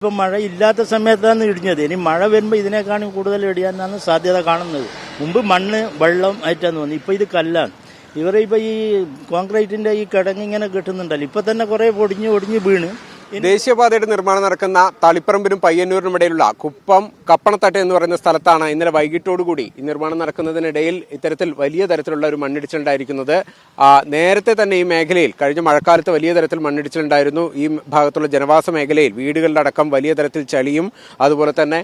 ഇപ്പം മഴയില്ലാത്ത സമയത്താണ് ഇടിഞ്ഞത്. ഇനി മഴ വരുമ്പോൾ ഇതിനേക്കാളും കൂടുതൽ ഇടിയാനാണ് സാധ്യത കാണുന്നത്. മുമ്പ് മണ്ണ് വെള്ളം ആയിട്ടാണ് തോന്നുന്നത്. ഇപ്പം ഇത് കല്ലാണ്. ഇവരിപ്പോൾ ഈ കോൺക്രീറ്റിന്റെ ഈ കിടങ്ങിങ്ങനെ കിട്ടുന്നുണ്ടല്ലോ, ഇപ്പം തന്നെ കുറേ ഒടിഞ്ഞ് വീണ്. ദേശീയപാതയുടെ നിർമ്മാണം നടക്കുന്ന തളിപ്പറമ്പിനും പയ്യന്നൂരിനും ഇടയിലുള്ള കുപ്പം കപ്പണത്തട്ട് എന്ന് പറയുന്ന സ്ഥലത്താണ് ഇന്നലെ വൈകിട്ടോടുകൂടി ഈ നിർമ്മാണം നടക്കുന്നതിനിടയിൽ ഇത്തരത്തിൽ വലിയ തരത്തിലുള്ള ഒരു മണ്ണിടിച്ചിലുണ്ടായിരിക്കുന്നത്. നേരത്തെ തന്നെ ഈ മേഖലയിൽ കഴിഞ്ഞ മഴക്കാലത്ത് വലിയ തരത്തിൽ മണ്ണിടിച്ചിലുണ്ടായിരുന്നു. ഈ ഭാഗത്തുള്ള ജനവാസ മേഖലയിൽ വീടുകളുടെ അടക്കം വലിയ തരത്തിൽ ചളിയും അതുപോലെ തന്നെ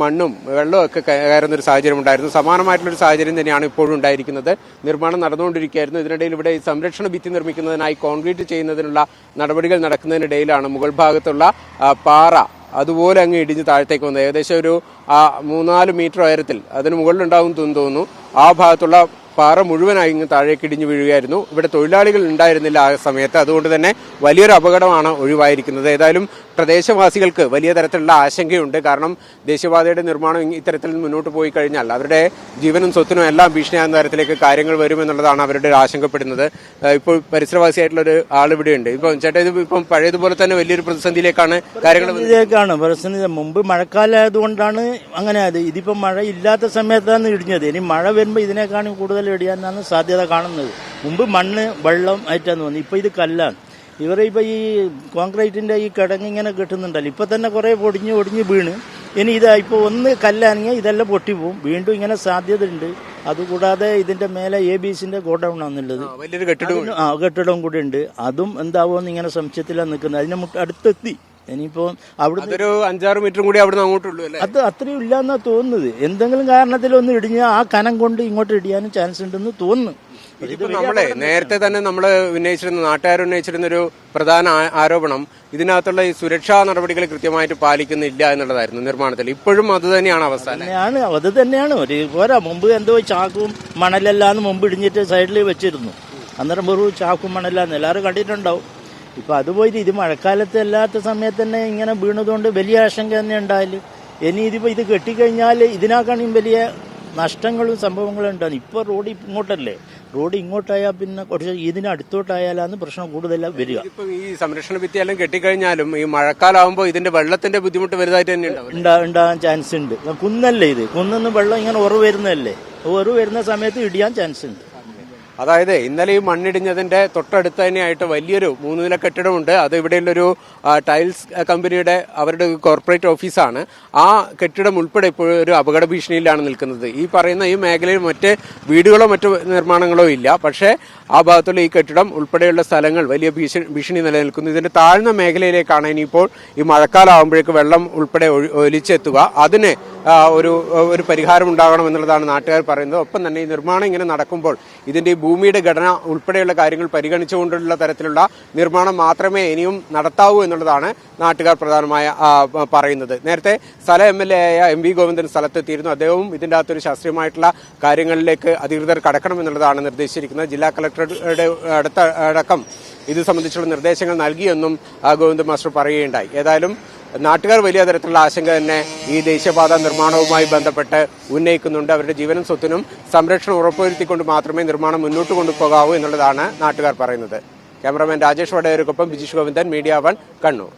മണ്ണും വെള്ളവും ഒക്കെ കയറുന്ന ഒരു സാഹചര്യം ഉണ്ടായിരുന്നു. സമാനമായിട്ടുള്ളൊരു സാഹചര്യം തന്നെയാണ് ഇപ്പോഴും ഉണ്ടായിരിക്കുന്നത്. നിർമ്മാണം നടന്നുകൊണ്ടിരിക്കുകയായിരുന്നു. ഇതിനിടയിൽ ഇവിടെ സംരക്ഷണ ഭിത്തി നിർമ്മിക്കുന്നതിനായി കോൺക്രീറ്റ് ചെയ്യുന്നതിനുള്ള നടപടികൾ നടക്കുന്നതിനിടയിലാണ് മുകൾ ഭാഗത്തുള്ള പാറ അതുപോലെ അങ്ങ് ഇടിഞ്ഞ് താഴത്തേക്ക് വന്നത്. ഏകദേശം ഒരു 3-4 മീറ്റർ ഉയരത്തിൽ അതിന് മുകളിലുണ്ടാകും തോന്നുന്നു. ആ ഭാഗത്തുള്ള പാറ മുഴുവനായി ഇങ്ങ് താഴേക്ക് ഇടിഞ്ഞു വീഴുകയായിരുന്നു. ഇവിടെ തൊഴിലാളികൾ ഉണ്ടായിരുന്നില്ല ആ സമയത്ത്. അതുകൊണ്ട് തന്നെ വലിയൊരു അപകടമാണ് ഒഴിവായിരിക്കുന്നത്. ഏതായാലും പ്രദേശവാസികൾക്ക് വലിയ തരത്തിലുള്ള ആശങ്കയുണ്ട്. കാരണം ദേശീയപാതയുടെ നിർമ്മാണം ഇത്തരത്തിൽ മുന്നോട്ട് പോയി കഴിഞ്ഞാൽ അവരുടെ ജീവനും സ്വത്തിനും എല്ലാം ഭീഷണിയാകുന്ന തരത്തിലേക്ക് കാര്യങ്ങൾ വരുമെന്നുള്ളതാണ് അവരുടെ ആശങ്കപ്പെടുന്നത്. ഇപ്പോൾ പരിസരവാസിയായിട്ടുള്ളൊരു ആളിവിടെയുണ്ട്. ഇപ്പം ചേട്ടാ, ഇപ്പം പഴയതുപോലെ തന്നെ വലിയൊരു പ്രതിസന്ധിയിലേക്കാണ് കാര്യങ്ങൾ. പ്രതിസന്ധി മുമ്പ് മഴക്കാലമായതുകൊണ്ടാണ് അങ്ങനെ ആയത്. ഇതിപ്പം മഴ ഇല്ലാത്ത സമയത്താണ് ഇടിഞ്ഞത്. ഇനി മഴ വരുമ്പോൾ ഇതിനേക്കാളും കൂടുതൽ ഇടിയാനാണ് സാധ്യത കാണുന്നത്. മുമ്പ് മണ്ണ് വെള്ളം ആയിട്ടാണ് തോന്നുന്നത്. ഇപ്പം ഇത് കല്ലാണ്. ഇവരിപ്പോൾ ഈ കോൺക്രീറ്റിന്റെ ഈ കിടങ്ങിങ്ങനെ കിട്ടുന്നുണ്ടല്ലോ, ഇപ്പം തന്നെ കുറേ ഒടിഞ്ഞ് വീണ്. ഇനി ഇതാ ഇപ്പോൾ ഒന്ന് കല്ലാണെങ്കിൽ ഇതെല്ലാം പൊട്ടിപ്പോവും. വീണ്ടും ഇങ്ങനെ സാധ്യത ഉണ്ട്. അതുകൂടാതെ ഇതിന്റെ മേലെ ABCന്റെ ഗോഡൌൺ ആണുള്ളത്, വലിയൊരു കെട്ടിടവും കൂടി ഉണ്ട്. അതും എന്താവുമെന്ന് ഇങ്ങനെ സംശയത്തിലാണ് നിൽക്കുന്നത്. അതിനെ അടുത്തെത്തി. ഇനിയിപ്പോ അവിടെ 5-6 മീറ്റർ കൂടി അവിടെ അങ്ങോട്ടുള്ളൂ. അത് അത്രയും ഇല്ലാന്നാ തോന്നുന്നത്. എന്തെങ്കിലും കാരണത്തിലൊന്ന് ഇടിഞ്ഞ ആ കനം കൊണ്ട് ഇങ്ങോട്ട് ഇടിയാനും ചാൻസ് ഉണ്ടെന്ന് തോന്നുന്നു. നമ്മളെ നേരത്തെ തന്നെ നമ്മൾ നാട്ടുകാർ ഉന്നയിച്ചിരുന്ന ഒരു പ്രധാന ആരോപണം ഇതിനകത്തുള്ള ഈ സുരക്ഷാ നടപടികൾ കൃത്യമായിട്ട് പാലിക്കുന്നില്ല എന്നുള്ളതായിരുന്നു നിർമ്മാണത്തിൽ. ഇപ്പോഴും അത് തന്നെയാണ് അവസ്ഥ. അത് തന്നെയാണ് ഒരു പോരാ. മുമ്പ് എന്തോ ചാക്കും മണലെല്ലാന്ന് മുമ്പ് ഇടിഞ്ഞിട്ട് സൈഡിൽ വെച്ചിരുന്നു. അന്നേരം വെറും ചാക്കും മണലാന്ന് എല്ലാവരും കണ്ടിട്ടുണ്ടാവും. ഇപ്പൊ അതുപോയിട്ട് ഇത് മഴക്കാലത്ത് അല്ലാത്ത സമയത്ത് തന്നെ ഇങ്ങനെ വീണതുകൊണ്ട് വലിയ ആശങ്ക തന്നെ ഉണ്ടായാല്. ഇനി ഇതിപ്പോ ഇത് കെട്ടിക്കഴിഞ്ഞാൽ ഇതിനേക്കാളും വലിയ നഷ്ടങ്ങളും സംഭവങ്ങളും ഉണ്ടാകും. ഇപ്പൊ റോഡ് ഇങ്ങോട്ടല്ലേ, റോഡ് ഇങ്ങോട്ടായാൽ പിന്നെ കുറച്ച് ഇതിനടുത്തോട്ടായാലാണ് പ്രശ്നം കൂടുതൽ വരിക. ഇപ്പൊ ഈ സംരക്ഷണ ഭിത്തിയെല്ലാം കെട്ടിക്കഴിഞ്ഞാലും ഈ മഴക്കാലാവുമ്പോൾ ഇതിന്റെ വെള്ളത്തിന്റെ ബുദ്ധിമുട്ട് വലുതായിട്ട് തന്നെ ഉണ്ടാകാൻ ചാൻസ് ഉണ്ട്. കുന്നല്ലേ ഇത്, കുന്നിന്ന് വെള്ളം ഇങ്ങനെ ഉറവ് വരുന്നതല്ലേ, ഉറവ് വരുന്ന സമയത്ത് ഇടിയാൻ ചാൻസ് ഉണ്ട്. അതായത് ഇന്നലെ ഈ മണ്ണിടിഞ്ഞതിന്റെ തൊട്ടടുത്ത് തന്നെയായിട്ട് വലിയൊരു 3 നില കെട്ടിടമുണ്ട്. അത് ഇവിടെയുള്ളൊരു ടൈൽസ് കമ്പനിയുടെ അവരുടെ കോർപ്പറേറ്റ് ഓഫീസാണ്. ആ കെട്ടിടം ഉൾപ്പെടെ ഇപ്പോഴും ഒരു അപകട ഭീഷണിയിലാണ് നിൽക്കുന്നത്. ഈ പറയുന്ന ഈ മേഖലയിൽ മറ്റ് വീടുകളോ മറ്റു നിർമ്മാണങ്ങളോ ഇല്ല. പക്ഷേ ആ ഭാഗത്തുള്ള ഈ കെട്ടിടം ഉൾപ്പെടെയുള്ള സ്ഥലങ്ങൾ വലിയ ഭീഷണി നിലനിൽക്കുന്നു. ഇതിന്റെ താഴ്ന്ന മേഖലയിലേക്കാണ് ഇനിയിപ്പോൾ ഈ മഴക്കാലമാകുമ്പോഴേക്ക് വെള്ളം ഉൾപ്പെടെ ഒലിച്ചെത്തുക. അതിന് ഒരു പരിഹാരം ഉണ്ടാകണം എന്നുള്ളതാണ് നാട്ടുകാർ പറയുന്നത്. ഒപ്പം തന്നെ ഈ നിർമ്മാണം ഇങ്ങനെ നടക്കുമ്പോൾ ഇതിന്റെ ഭൂമിയുടെ ഘടന ഉൾപ്പെടെയുള്ള കാര്യങ്ങൾ പരിഗണിച്ചുകൊണ്ടുള്ള തരത്തിലുള്ള നിർമ്മാണം മാത്രമേ ഇനിയും നടത്താവൂ എന്നുള്ളതാണ് നാട്ടുകാർ പ്രധാനമായ പറയുന്നത്. നേരത്തെ സ്ഥല MLA ആയ MV ഗോവിന്ദൻ സ്ഥലത്തെത്തിയിരുന്നു. അദ്ദേഹവും ഇതിൻ്റെ അകത്തൊരു ശാസ്ത്രീയമായിട്ടുള്ള കാര്യങ്ങളിലേക്ക് അധികൃതർ കടക്കണമെന്നുള്ളതാണ് നിർദ്ദേശിച്ചിരിക്കുന്നത്. ജില്ലാ കളക്ടറുടെ അടക്കം ഇത് സംബന്ധിച്ചുള്ള നിർദ്ദേശങ്ങൾ നൽകിയെന്നും ഗോവിന്ദൻ മാസ്റ്റർ പറയുകയുണ്ടായി. ഏതായാലും നാട്ടുകാർ വലിയ തരത്തിലുള്ള ആശങ്ക തന്നെ ഈ ദേശീയപാത നിർമ്മാണവുമായി ബന്ധപ്പെട്ട് ഉന്നയിക്കുന്നുണ്ട്. അവരുടെ ജീവനും സ്വത്തിനും സംരക്ഷണം ഉറപ്പുവരുത്തിക്കൊണ്ട് മാത്രമേ നിർമ്മാണം മുന്നോട്ട് കൊണ്ടുപോകാവൂ എന്നുള്ളതാണ് നാട്ടുകാർ പറയുന്നത്. ക്യാമറാമാൻ രാജേഷ് വടേരക്കൊപ്പം ബിജീഷ് ഗോവിന്ദൻ, മീഡിയ 1, കണ്ണൂർ.